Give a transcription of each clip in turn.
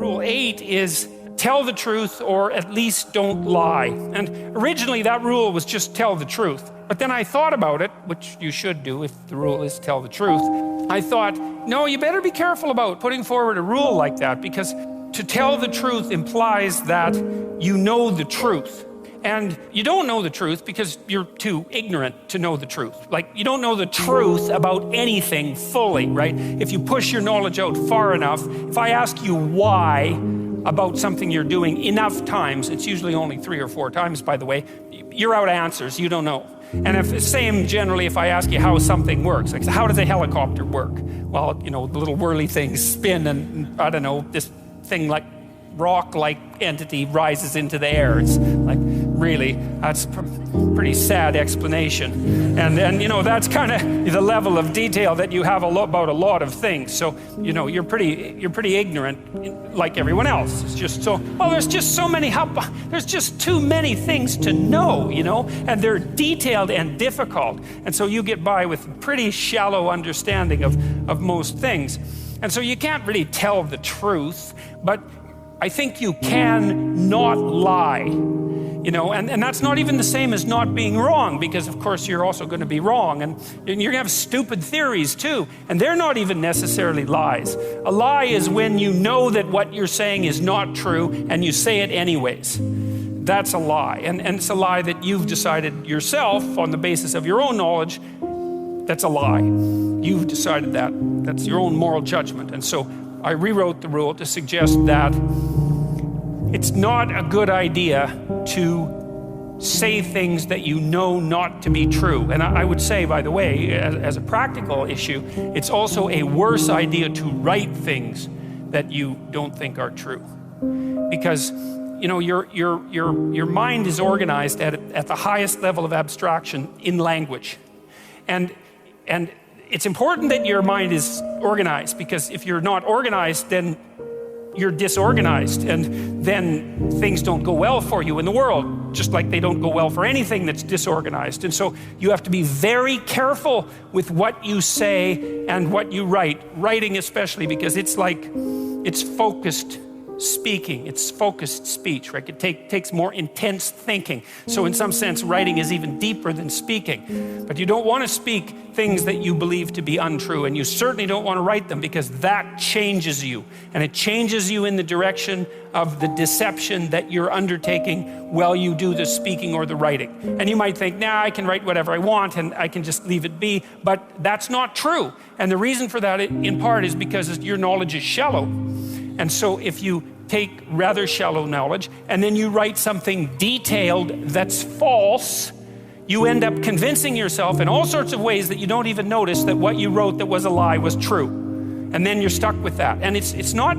Rule 8 is tell the truth or at least don't lie. And originally that rule was just tell the truth. But then I thought about it, which you should do if the rule is tell the truth. I thought, no, you better be careful about putting forward a rule like that, because to tell the truth implies that you know the truth. And you don't know the truth because you're too ignorant to know the truth. Like, you don't know the truth about anything fully, right? If you push your knowledge out far enough, if I ask you why about something you're doing enough times, it's usually only 3 or 4 times, by the way, you're out of answers, you don't know. And if same generally if I ask you how something works, like how does a helicopter work? Well, you know, the little whirly things spin and I don't know, this thing like rock-like entity rises into the air. It's like, really, that's a pretty sad explanation. And you know, that's kind of the level of detail that you have about a lot of things. So, you know, you're pretty ignorant like everyone else. It's just so, well, there's just so many, there's just too many things to know, you know, and they're detailed and difficult. And so you get by with pretty shallow understanding of most things. And so you can't really tell the truth, but I think you can not lie, you know, and that's not even the same as not being wrong, because of course you're also going to be wrong, and you're going to have stupid theories too, and they're not even necessarily lies. A lie is when you know that what you're saying is not true and you say it anyways. That's a lie, and it's a lie that you've decided yourself on the basis of your own knowledge. That's a lie. You've decided that. That's your own moral judgment. And so I rewrote the rule to suggest that it's not a good idea to say things that you know not to be true. And I would say, by the way, as a practical issue, it's also a worse idea to write things that you don't think are true. Because, you know, your mind is organized at the highest level of abstraction in language. And it's important that your mind is organized, because if you're not organized, then you're disorganized, and then things don't go well for you in the world, just like they don't go well for anything that's disorganized. And so you have to be very careful with what you say and what you write, writing especially, because it's focused speaking, it's focused speech, right? It takes more intense thinking. So in some sense, writing is even deeper than speaking. But you don't want to speak things that you believe to be untrue, and you certainly don't want to write them, because that changes you. And it changes you in the direction of the deception that you're undertaking while you do the speaking or the writing. And you might think, nah, I can write whatever I want and I can just leave it be, but that's not true. And the reason for that, in part, is because your knowledge is shallow. And so if you take rather shallow knowledge and then you write something detailed that's false, you end up convincing yourself in all sorts of ways that you don't even notice that what you wrote that was a lie was true. And then you're stuck with that. And it's not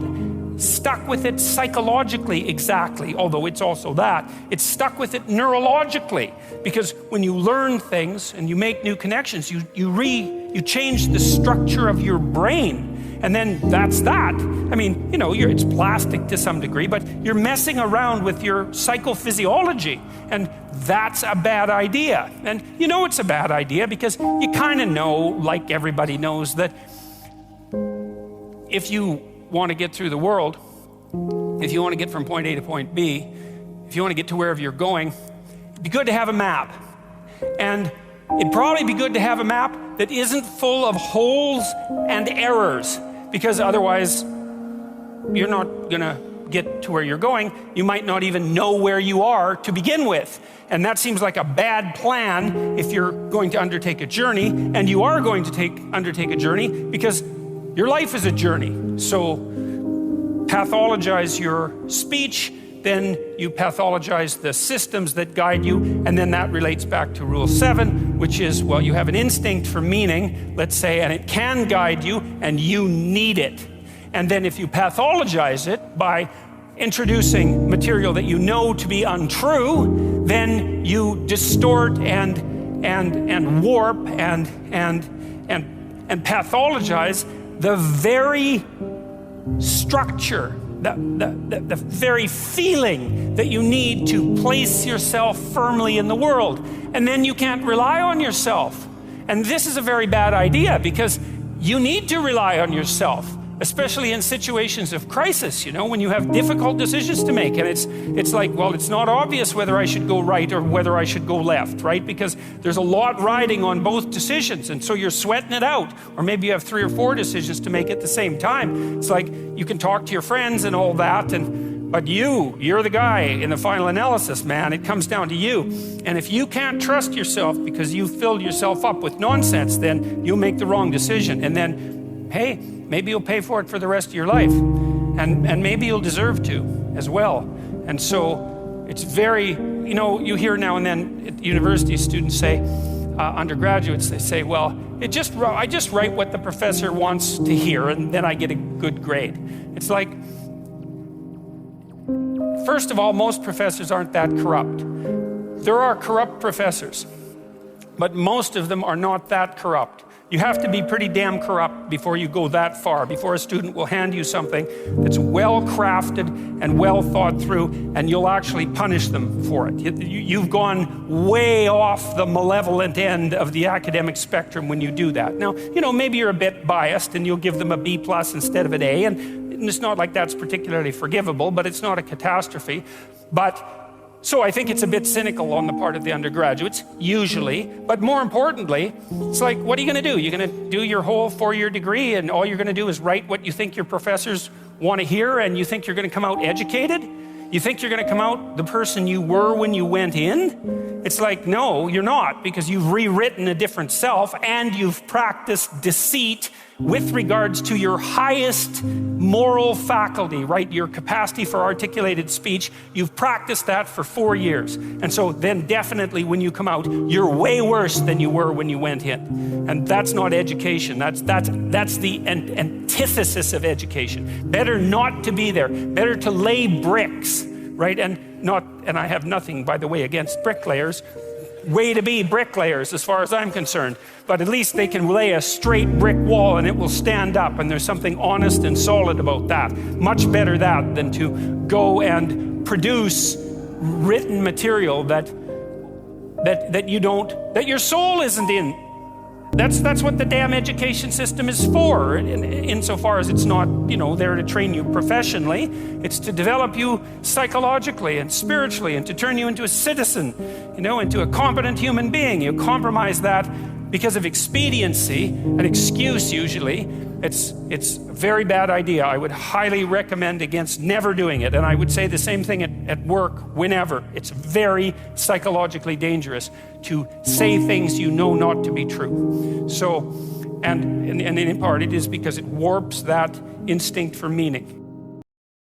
stuck with it psychologically exactly, although it's also that. It's stuck with it neurologically, because when you learn things and you make new connections, you change the structure of your brain. And then that's that. I mean, you know, it's plastic to some degree, but you're messing around with your psychophysiology, and that's a bad idea. And you know it's a bad idea because you kind of know, like everybody knows, that if you want to get through the world, if you want to get from point A to point B, if you want to get to wherever you're going, it'd be good to have a map. And it'd probably be good to have a map that isn't full of holes and errors, because otherwise you're not gonna get to where you're going. You might not even know where you are to begin with. And that seems like a bad plan if you're going to undertake a journey, and you are going to undertake a journey because your life is a journey. So pathologize your speech, then you pathologize the systems that guide you, and then that relates back to rule 7, which is, well, you have an instinct for meaning, let's say, and it can guide you, and you need it. And then if you pathologize it by introducing material that you know to be untrue, then you distort and warp and pathologize the very structure, the very feeling that you need to place yourself firmly in the world. And then you can't rely on yourself. And this is a very bad idea, because you need to rely on yourself. especially in situations of crisis, when you have difficult decisions to make. And it's like, well, it's not obvious whether I should go right or whether I should go left, right? Because there's a lot riding on both decisions. And so you're sweating it out. Or maybe you have 3 or 4 decisions to make at the same time. It's like you can talk to your friends and all that, but you're the guy in the final analysis, man. It comes down to you. And if you can't trust yourself because you filled yourself up with nonsense, then you'll make the wrong decision. And then, hey, maybe you'll pay for it for the rest of your life. And maybe you'll deserve to as well. And so it's very, you hear now and then at university students say, undergraduates, they say, well, I just write what the professor wants to hear and then I get a good grade. It's like, first of all, most professors aren't that corrupt. There are corrupt professors, but most of them are not that corrupt. You have to be pretty damn corrupt before you go that far, before a student will hand you something that's well crafted and well thought through, and you'll actually punish them for it. You've gone way off the malevolent end of the academic spectrum when you do that. Now, maybe you're a bit biased and you'll give them a B+ instead of an A, and it's not like that's particularly forgivable, but it's not a catastrophe. So I think it's a bit cynical on the part of the undergraduates, usually. But more importantly, it's like, what are you going to do? You're going to do your whole 4-year degree and all you're going to do is write what you think your professors want to hear, and you think you're going to come out educated? You think you're going to come out the person you were when you went in? It's like, no, you're not, because you've rewritten a different self and you've practiced deceit with regards to your highest moral faculty, right? Your capacity for articulated speech. You've practiced that for 4 years. And so then definitely when you come out, you're way worse than you were when you went in. And that's not education. That's the antithesis of education. Better not to be there. Better to lay bricks, right? And I have nothing, by the way, against bricklayers. Way to be bricklayers as far as I'm concerned, but at least they can lay a straight brick wall and it will stand up, and there's something honest and solid about that. Much better that than to go and produce written material that your soul isn't in. That's what the damn education system is for, insofar as it's not, there to train you professionally. It's to develop you psychologically and spiritually and to turn you into a citizen, into a competent human being. You compromise that because of expediency, an excuse usually. It's a very bad idea. I would highly recommend against never doing it. And I would say the same thing at work, whenever. It's very psychologically dangerous to say things you know not to be true. So, and in part it is because it warps that instinct for meaning.